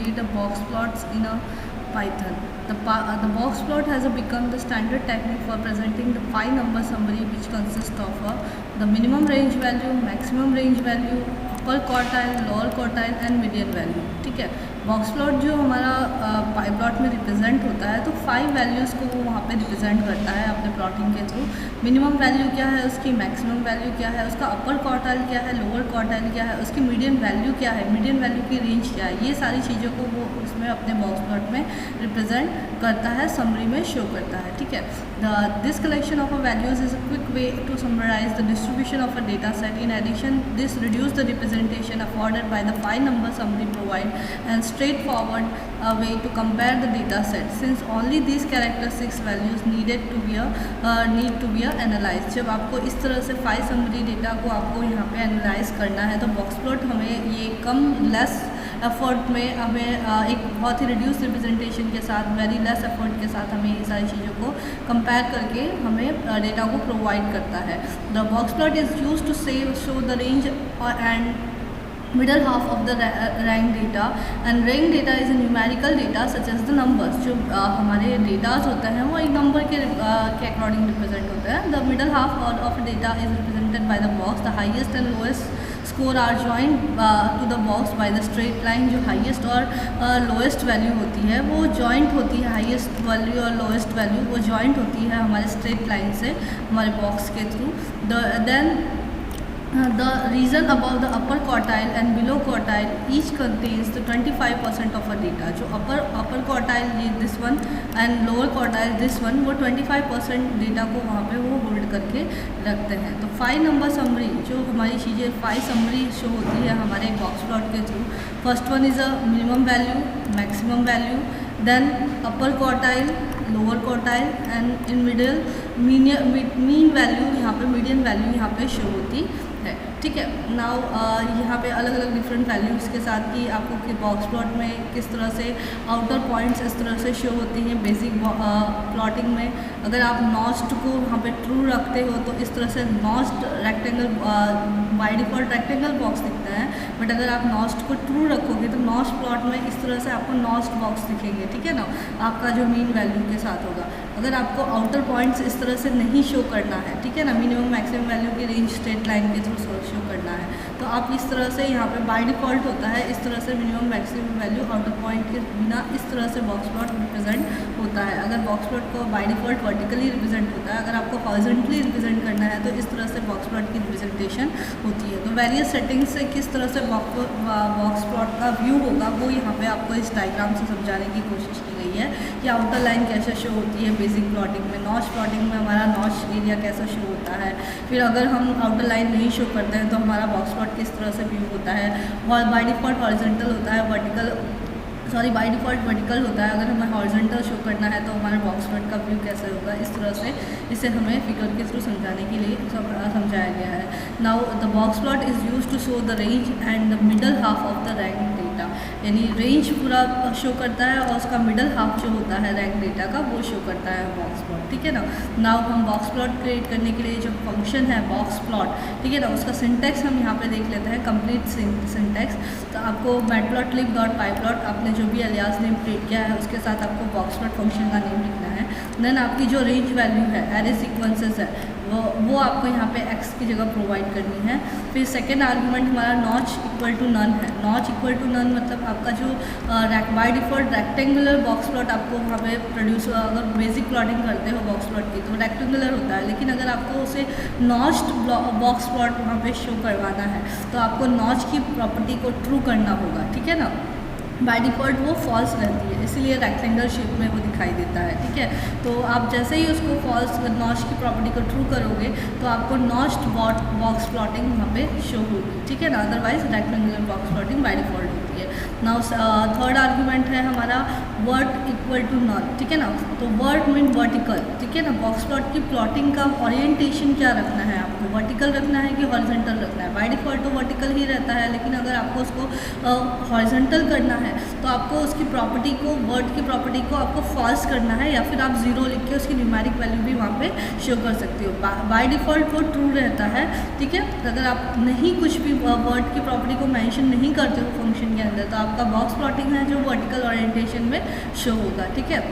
create a box plots in a Python. The box plot has become the standard technique for presenting the 5-number summary, which consists of the minimum range value, maximum range value, upper quartile, lower quartile and median value. ठीक है, box plot जो हमारा पाई plot में represent होता है तो 5 values को वो वहाँ पे रिप्रेजेंट करता है अपने प्लॉटिंग के थ्रू। मिनिमम वैल्यू क्या है उसकी, मैक्सिमम वैल्यू क्या है उसका, अपर क्वार्टाइल क्या है, लोअर क्वार्टाइल क्या है उसकी, मीडियन वैल्यू क्या है, मीडियन वैल्यू की रेंज क्या है, ये सारी चीज़ों को वो उसमें अपने बॉक्स प्लॉट में रिप्रेजेंट करता है, समरी में शो करता है। ठीक है, this collection of values is a quick way to summarize the distribution of a data set. In addition this reduce the representation afforded by the 5-number summary provide and straightforward way to compare the data set, since only these characteristics values need to be analyzed। जब आपको इस तरह से 5 summary data को आपको यहाँ पे analyse करना है तो बॉक्स प्लॉट हमें ये लेस एफर्ट में हमें एक बहुत ही रिड्यूस रिप्रेजेंटेशन के साथ, वेरी लेस एफर्ट के साथ हमें ये सारी चीज़ों को कंपेयर करके हमें डेटा को प्रोवाइड करता है। The box plot is use to show the range and middle half of the rank data, and rank data is a numerical data such as the numbers। जो हमारे डेटाज होते हैं वो एक नंबर के अकॉर्डिंग रिप्रेजेंट होते हैं। The middle half of data is represented by the box. The highest and lowest score are joint to the box by the straight line. जो हाईएस्ट और लोएस्ट वैल्यू होती है वो जॉइंट होती है, हाईएस्ट वैल्यू और लोएस्ट वैल्यू वो joint होती है हमारे स्ट्रेट लाइन से हमारे बॉक्स के through. Then the region above the upper quartile and below quartile each contains the 25% of a data। जो upper quartile ये this one and lower quartile this one, वो 25% डेटा को वहाँ पे वो होल्ड करके रखते हैं। तो 5-number summary जो हमारी चीज़ें 5 summary शो होती है हमारे बॉक्स प्लॉट के through. First one is a minimum value, maximum value, then upper quartile, lower quartile and in middle mean value, यहाँ पे मीडियन वैल्यू यहाँ पे शो होती है। ठीक है, नाउ यहाँ पे अलग अलग डिफरेंट वैल्यूज़ के साथ कि आपको कि बॉक्स प्लॉट में किस तरह से आउटर पॉइंट्स इस तरह से शो होती हैं। बेसिक प्लॉटिंग में अगर आप नॉस्ट को वहाँ पे ट्रू रखते हो तो इस तरह से नॉस्ट rectangle by default rectangle box दिखता है, बट अगर आप नॉस्ट को ट्रू रखोगे तो नॉस्ट प्लॉट में इस तरह से आपको नॉस्ट बॉक्स दिखेंगे। ठीक है ना, आपका जो मीन वैल्यू के साथ होगा। अगर आपको आउटर पॉइंट्स इस तरह से नहीं शो करना है, ठीक है ना, मिनिमम मैक्सिमम वैल्यू की रेंज स्ट्रेट लाइन के थ्रू शो करना है तो आप इस तरह से यहाँ पे बाय डिफ़ॉल्ट होता है इस तरह से minimum maximum value outer point के बिना इस तरह से बॉक्स प्लॉट रिप्रेजेंट होता है। अगर बॉक्स प्लॉट को बाय डिफ़ॉल्ट वर्टिकली रिप्रेजेंट होता है, अगर आपको हॉरिजॉन्टली रिप्रेजेंट करना है तो इस तरह से बॉक्स प्लॉट की रिप्रेजेंटेशन होती है। तो वेरियस सेटिंग्स से किस तरह से बॉक्स प्लॉट का व्यू होगा वो यहाँ पे आपको इस डायग्राम से समझाने की कोशिश की गई है कि आउटर लाइन कैसे शो होती है बेसिक प्लॉटिंग में, नॉच प्लॉटिंग में हमारा नॉच एरिया कैसा शो होता है। फिर अगर हम आउटर लाइन नहीं शो करते हैं तो हमारा बॉक्स प्लॉट किस तरह से व्यू होता है। और बाय डिफ़ॉल्ट हॉरिजॉन्टल होता है, बाय डिफ़ॉल्ट वर्टिकल होता है। अगर हमें हॉरिजॉन्टल शो करना है तो हमारे बॉक्स प्लॉट का व्यू कैसे होगा, इस तरह से इसे हमें फिगर के थ्रू समझाने के लिए समझाया गया है। Now the box plot is use to show the range and the middle half of the rank data. यानी रेंज पूरा शो करता है और उसका मिडल हाफ जो होता है रैंक डेटा का वो शो करता है बॉक्स प्लॉट। ठीक है ना, नाउ हम बॉक्स प्लॉट क्रिएट करने के लिए जो फंक्शन है बॉक्स प्लॉट, ठीक है ना, उसका सिंटैक्स हम यहाँ पे देख लेते हैं, कंप्लीट सिंटैक्स। तो आपको matplotlib.pyplot आपने जो भी अलियास नेम क्रिएट किया है उसके साथ आपको बॉक्स प्लॉट फंक्शन का नेम लिखना है। देन आपकी जो रेंज वैल्यू है, एरे सीक्वेंसेस है, वो आपको यहाँ पे x की जगह प्रोवाइड करनी है। फिर सेकेंड आर्गूमेंट हमारा नॉच इक्वल टू नन है। नॉच इक्वल टू नन मतलब आपका जो by default rectangular box plot आपको वहाँ पे प्रोड्यूस, अगर बेसिक प्लॉटिंग करते हो बॉक्स प्लॉट की तो रेक्टेंगुलर होता है, लेकिन अगर आपको उसे नॉच्ड बॉक्स प्लॉट वहाँ पे शो करवाना है तो आपको नॉच की प्रॉपर्टी को ट्रू करना होगा। ठीक है ना, बाय डिफ़ॉल्ट वो फॉल्स रहती है, इसीलिए रेक्टेंगल शेप में वो दिखाई देता है। ठीक है, तो आप जैसे ही उसको फॉल्स नॉच की प्रॉपर्टी को ट्रू करोगे तो आपको नॉच्ड बॉक्स प्लॉटिंग वहाँ पे शो होगी। ठीक है ना, otherwise rectangular box plotting by default होती है। नाउ थर्ड आर्गूमेंट है हमारा वर्ट इक्वल टू नल। ठीक है ना, तो वर्ट मीन वर्टिकल। ठीक है ना, बॉक्स प्लॉट की प्लॉटिंग का ओरिएंटेशन क्या रखना है, आपको वर्टिकल रखना है कि हॉरिजॉन्टल रखना है। बाय डिफ़ॉल्ट तो वर्टिकल ही रहता है, लेकिन अगर आपको उसको हॉरिजॉन्टल करना है तो आपको उसकी प्रॉपर्टी को, वर्ड की प्रॉपर्टी को आपको फॉल्स करना है, या फिर आप 0 लिख के उसकी न्यूमेरिक वैल्यू भी वहाँ पे शो कर सकते हो। बाय डिफ़ॉल्ट वो ट्रू रहता है। ठीक है, अगर आप नहीं कुछ भी वर्ड की प्रॉपर्टी को मेंशन नहीं करते हो फंक्शन के अंदर तो आप आपका बॉक्स प्लॉटिंग है जो वर्टिकल ओरिएंटेशन में शो होगा, ठीक है।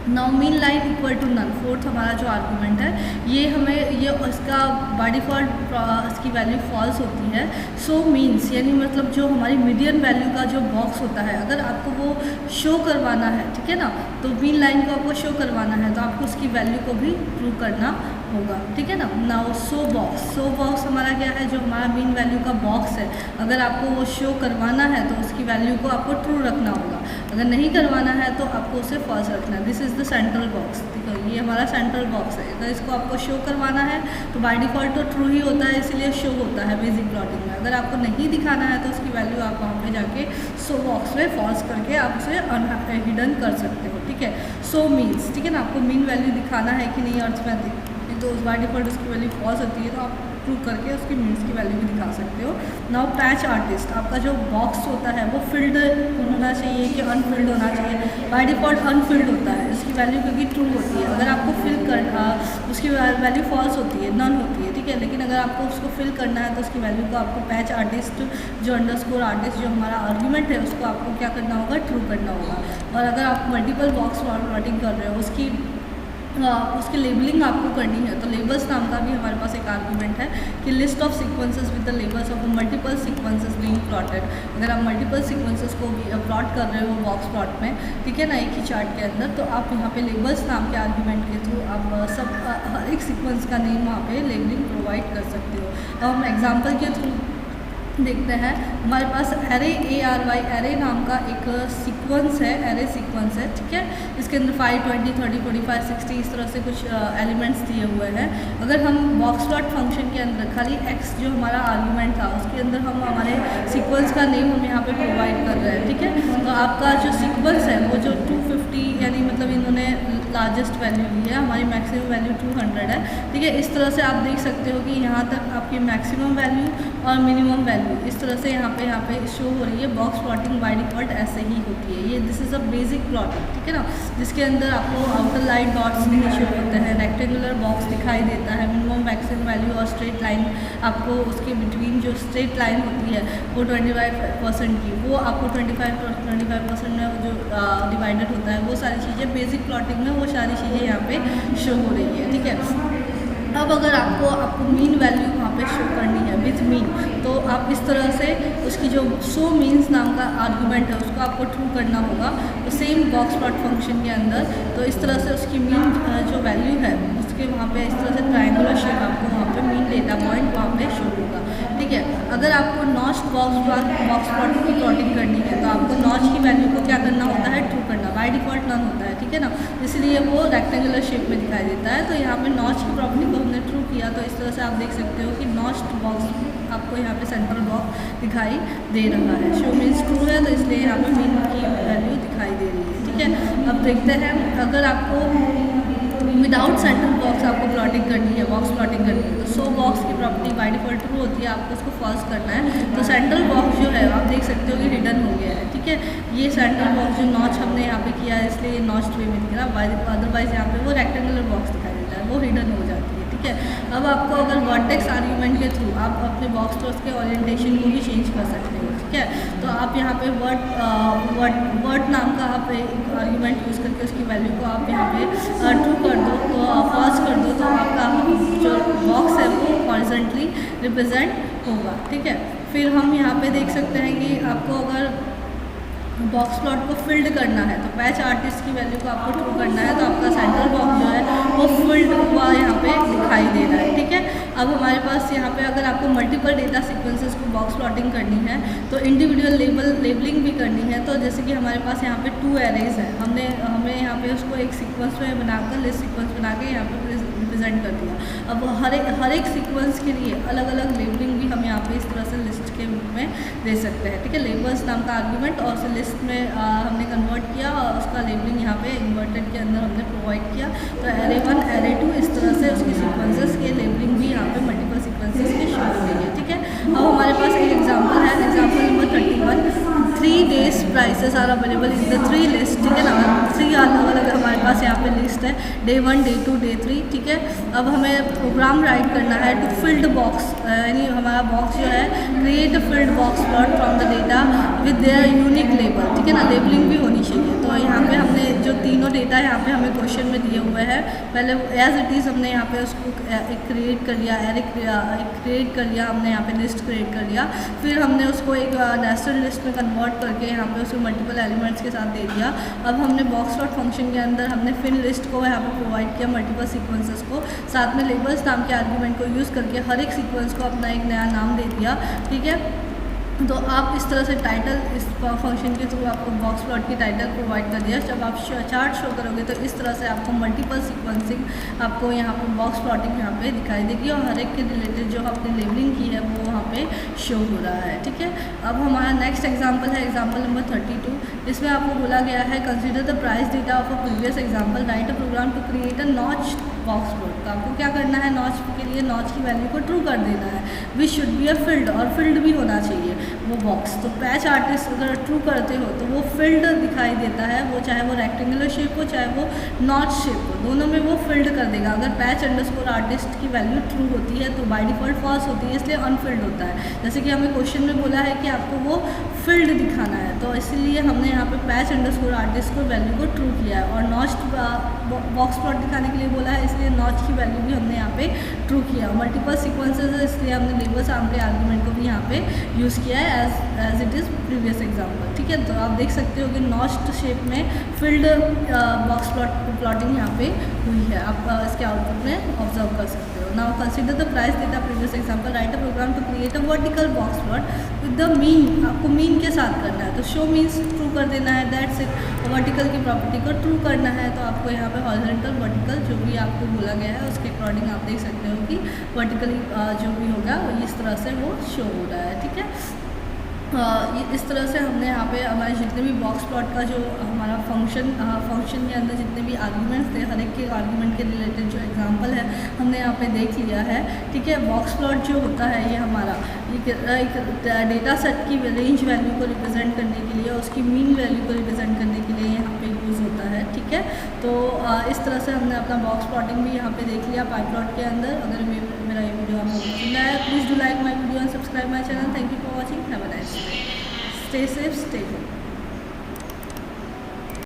Now mean line equal to none, fourth हमारा जो आर्गूमेंट है ये हमें ये इसका बाय डिफ़ॉल्ट इसकी वैल्यू फॉल्स होती है। सो मीन्स यानी मतलब जो हमारी मीडियन वैल्यू का जो बॉक्स होता है अगर आपको वो शो करवाना है, ठीक है ना, तो मीन लाइन को आपको शो करवाना है तो आपको उसकी वैल्यू को भी ट्रू करना होगा, ठीक है ना। नाउ सो बॉक्स हमारा क्या है, जो हमारा मीन वैल्यू का बॉक्स है अगर आपको वो शो करवाना है तो उसकी वैल्यू को आपको ट्रू रखना होगा, अगर नहीं करवाना है तो आपको उसे फॉल्स रखना है। This is the central box, ठीक है, ये हमारा सेंट्रल बॉक्स है। अगर इसको आपको शो करवाना है तो बाय डिफ़ॉल्ट तो ट्रू ही होता है, इसलिए शो होता है बेसिक प्लॉटिंग में। अगर आपको नहीं दिखाना है तो उसकी वैल्यू आप वहाँ पे जाके सो बॉक्स में फॉल्स करके आप उसे हिडन कर सकते हो, ठीक है। सो मीन्स, ठीक है ना, आपको मीन वैल्यू दिखाना है कि नहीं अर्थमेटिक, तो उस बाय डिफ़ॉल्ट उसकी वैल्यू फॉल्स होती है तो आप ट्रू करके उसकी मीन्स की वैल्यू भी दिखा सकते हो। नाउ पैच आर्टिस्ट, आपका जो बॉक्स होता है वो फिल्ड होना चाहिए कि अनफिल्ड होना चाहिए। बाय डिफ़ॉल्ट अनफिल्ड होता है, उसकी वैल्यू क्योंकि ट्रू होती है। अगर आपको फिल करना उसकी वैल्यू फॉल्स होती है, नन होती है, ठीक है। लेकिन अगर आपको उसको फिल करना है तो उसकी वैल्यू को आपको पैच आर्टिस्ट जो अंडरस्कोर आर्टिस्ट जो हमारा आर्ग्यूमेंट है उसको आपको क्या करना होगा, ट्रू करना होगा। और अगर आप मल्टीपल बॉक्स प्लॉटिंग कर रहे हो उसकी लेबलिंग आपको करनी है तो लेबल्स नाम का भी हमारे पास एक आर्गूमेंट है कि list of sequences with the labels of the multiple sequences being plotted. अगर आप मल्टीपल सीक्वेंसेस को भी प्लॉट कर रहे हो बॉक्स प्लॉट में, ठीक है ना, एक ही चार्ट के अंदर, तो आप यहाँ पे लेबल्स नाम के आर्गूमेंट के थ्रू आप सब हर एक सीक्वेंस का नेम वहाँ पे लेबलिंग प्रोवाइड कर सकते हो। अब हम एग्जाम्पल के थ्रू देखते हैं। हमारे पास एरे ARY एरे नाम का एक सीक्वेंस है, एरे सीक्वेंस है, ठीक है। इसके अंदर 5, 20, 30, 45, 60 इस तरह से कुछ एलिमेंट्स दिए हुए हैं। अगर हम बॉक्स प्लॉट फंक्शन के अंदर खाली x जो हमारा आर्गूमेंट था उसके अंदर हम हमारे सीक्वेंस का नेम हम यहाँ पे प्रोवाइड कर रहे हैं, ठीक है। तो आपका जो सीक्वेंस है वो जो 250 यानी मतलब इन्होंने लार्जेस्ट वैल्यू ली है, हमारी मैक्सिमम वैल्यू 200 है, ठीक है। इस तरह से आप देख सकते हो कि यहाँ तक आपकी मैक्सिमम वैल्यू और मिनिमम वैल्यू इस तरह से यहाँ पे शो हो रही है। बॉक्स प्लॉटिंग बाय डिफ़ॉल्ट ऐसे ही होती है। ये this is a basic plotting, ठीक है ना, जिसके अंदर आपको आउटर लाइन डॉट्स नहीं शो होते हैं, रेक्टेंगुलर बॉक्स दिखाई देता है, मिनिमम मैक्सिमम वैल्यू और स्ट्रेट लाइन आपको उसके बिटवीन जो स्ट्रेट लाइन होती है वो 25% की, वो आपको 25% में जो डिवाइडेड होता है, वो सारी चीज़ें बेसिक प्लॉटिंग में वो सारी चीज़ें यहाँ पे शो हो रही है, ठीक है। अब अगर आपको मीन वैल्यू वहाँ पे शो करनी है विथ मीन, तो आप इस तरह से उसकी जो सो मीन्स नाम का आर्गूमेंट है उसको आपको ट्रू करना होगा। तो सेम बॉक्स प्लॉट फंक्शन के अंदर तो इस तरह से उसकी मीन जो वैल्यू है उसके वहाँ पे इस तरह से ट्रायंगुलर शेप आपको वहाँ पे मीन डेटा पॉइंट वहाँ पे शो होगा, ठीक है। अगर आपको नॉच बॉक्स प्लॉट की प्लॉटिंग करनी है तो आपको नॉच की वैल्यू को क्या करना होता है, ट्रू करना, बाय डिफ़ॉल्ट नन होता है, ठीक है ना, इसलिए वो रेक्टेंगुलर शेप में दिखाई देता है। तो यहाँ पे नॉच की प्रॉपर्टी को हमने ट्रू किया तो इस तरह से आप देख सकते हो कि नॉच्ड बॉक्स आपको यहाँ पे सेंट्रल बॉक्स दिखाई दे रहा है। शो मीन्स ट्रू है तो इसलिए यहाँ पे मीन की वैल्यू दिखाई दे रही है, ठीक है। अब देखते हैं अगर आपको विदाउट सेंट्रल बॉक्स आपको प्लॉटिंग करनी है, बॉक्स प्लॉटिंग करनी है, तो सो बॉक्स की प्रॉपर्टी बाय डिफ़ॉल्ट ट्रू होती है, आपको उसको फॉल्स करना है। तो सेंट्रल बॉक्स जो है आप देख सकते हो कि हिडन हो गया है, ठीक है। ये सेंट्रल बॉक्स जो नॉच हमने यहाँ पे किया है इसलिए ये नॉच वे में दिख रहा है, अदरवाइज यहाँ पे वो रेक्टेंगुलर बॉक्स दिखाई देता है, वो हिडन हो जाती है, ठीक है। अब आपको अगर वर्टेक्स आर्गूमेंट के थ्रू आप अपने बॉक्स प्लॉट्स के ओरिएंटेशन को भी चेंज कर सकते हो, ठीक है। तो आप यहाँ पे वर्ड नाम का आप एक आर्गूमेंट यूज़ करके उसकी वैल्यू को आप यहाँ पे ट्रू कर दो, तो फॉल्स कर दो, तो आपका जो बॉक्स है वो हॉरिजॉन्टली रिप्रेजेंट होगा, ठीक है। फिर हम यहाँ पे देख सकते हैं कि आपको अगर बॉक्स प्लॉट को फिल्ड करना है तो पैच आर्टिस्ट की वैल्यू को आपको ट्रू करना है, तो आपका सेंट्रल बॉक्स जो है वो फिल्ड हुआ यहाँ पे दिखाई दे रहा है, ठीक है। अब हमारे पास यहाँ पे अगर आपको मल्टीपल डेटा सीक्वेंसेस को बॉक्स प्लॉटिंग करनी है तो इंडिविजुअल लेबलिंग भी करनी है। तो जैसे कि हमारे पास यहाँ पे 2 एरेज है, हमने यहाँ पे उसको एक सीक्वेंस में बनाकर लिस्ट सीक्वेंस बना के यहाँ पे रिप्रेजेंट कर दिया। अब हर एक सीक्वेंस के लिए अलग अलग लेबलिंग भी हम यहाँ पे इस तरह से लिस्ट के रूप में दे सकते हैं, ठीक है। लेबल्स नाम का आर्गूमेंट और उसे लिस्ट में हमने कन्वर्ट किया और उसका लेबलिंग यहाँ पे इन्वर्टेड के अंदर हमने प्रोवाइड किया। तो एरे 1 एरे 2 इस तरह से उसकी सीक्वेंसेस के लेबलिंग भी यहाँ पे मल्टीपल सीक्वेंसेस के शो हो रही है, ठीक है। अब हमारे पास एक एग्जाम्पल है, example number 31। 3 days prices are available in the 3 list, ठीक है ना, 3 अलग अलग हमारे पास यहाँ पे लिस्ट है, Day 1, Day 2, Day 3, ठीक है। अब हमें प्रोग्राम राइट करना है टू फिल्ड बॉक्स, यानी हमारा बॉक्स जो है create a field box plot from the data with their unique label, ठीक है ना, लेबलिंग भी होनी चाहिए। तो यहाँ पे हमने जो तीनों डेटा यहाँ पे हमें क्वेश्चन में दिए हुए हैं, पहले एज इट इज़ हमने यहाँ पे उसको एक क्रिएट कर लिया, एक क्रिएट कर लिया हमने, यहाँ पे लिस्ट क्रिएट कर लिया, फिर हमने उसको एक नेस्टेड लिस्ट में कन्वर्ट करके यहाँ पे उसको मल्टीपल एलिमेंट्स के साथ दे दिया। अब हमने बॉक्स प्लॉट फंक्शन के अंदर हमने फिल लिस्ट को यहाँ पे प्रोवाइड किया, मल्टीपल सीक्वेंसेस को, साथ में लेबल्स नाम के आर्गुमेंट को यूज़ करके हर एक सीक्वेंस को अपना एक नया नाम दे दिया, ठीक है। तो आप इस तरह से टाइटल, इस फंक्शन के थ्रू आपको बॉक्स प्लॉट की टाइटल प्रोवाइड कर दिया। जब आप चार्ट शो करोगे तो इस तरह से आपको मल्टीपल सीक्वेंसिंग आपको यहाँ पर बॉक्स प्लॉटिंग यहाँ पे दिखाई देगी और हर एक के रिलेटेड जो आपने लेबलिंग की है वो वहाँ पे शो हो रहा है, ठीक है। अब हमारा नेक्स्ट एग्जाम्पल है एग्जाम्पल नंबर 32। इसमें आपको बोला गया है consider the price data of a previous example, right a program to create a notch box plot. तो आपको क्या करना है, नॉच के लिए नॉच की वैल्यू को ट्रू कर देना है, which should be a field, और फील्ड भी होना चाहिए वो बॉक्स। तो पैच आर्टिस्ट अगर ट्रू करते हो तो वो फील्ड दिखाई देता है, वो चाहे वो रेक्टेंगुलर शेप हो चाहे वो नॉच शेप हो, दोनों में वो फील्ड कर देगा। अगर पैच अंडरस्कोर आर्टिस्ट की वैल्यू ट्रू होती है तो बाय डिफ़ॉल्ट फॉल्स होती है, इसलिए अनफिल्ड होता है। जैसे कि हमें क्वेश्चन में बोला है कि आपको वो फील्ड दिखाना है, तो इसलिए हमने यहाँ पे पैच अंडरस्कोर आर्टिस्ट को वैल्यू को ट्रू किया है, और नॉच बॉक्स प्लॉट दिखाने के लिए बोला है, इसलिए नॉच की वैल्यू भी हमने यहाँ पे ट्रू किया। मल्टीपल सीक्वेंसेस है इसलिए हमने लेबल्स नाम के आर्गुमेंट को भी यहाँ पे यूज़ किया है as it is previous example, ठीक है। तो आप देख सकते हो कि नॉच्ड शेप में फील्ड बॉक्स प्लॉटिंग यहाँ पे हुई है, आप इसके आउटपुट में ऑब्जर्व कर सकते हो। Now consider the price data previous example, right a program to create a vertical box plot with the mean, आपको मीन के साथ करना है, तो शो मीन्स ट्रू कर देना है, दैट्स इट। वर्टिकल की प्रॉपर्टी को ट्रू करना है, तो आपको यहाँ पे हॉरिजॉन्टल वर्टिकल जो भी आपको बोला गया है उसके अकॉर्डिंग आप देख सकते हो कि वर्टिकली जो भी होगा इस तरह से वो शो हो रहा है, ठीक है। इस तरह से हमने यहाँ पे हमारे जितने भी बॉक्स प्लॉट का जो हमारा फंक्शन के अंदर जितने भी आर्गुमेंट्स थे, हर एक के आर्गुमेंट के रिलेटेड जो एग्जांपल है हमने यहाँ पे देख लिया है, ठीक है। बॉक्स प्लॉट जो होता है ये हमारा एक डेटा सेट की रेंज वैल्यू को रिप्रेजेंट करने के लिए, उसकी मीन वैल्यू को रिप्रेजेंट करने के लिए यहाँ पे यूज़ होता है, ठीक है। तो इस तरह से हमने अपना बॉक्स प्लॉटिंग भी यहाँ पे देख लिया पाइप्लॉट के अंदर। अगर मेरा ये वीडियो आपको पसंद आया please do like my video and subscribe my channel. Thank you for watching, have a nice day, stay safe, stay home.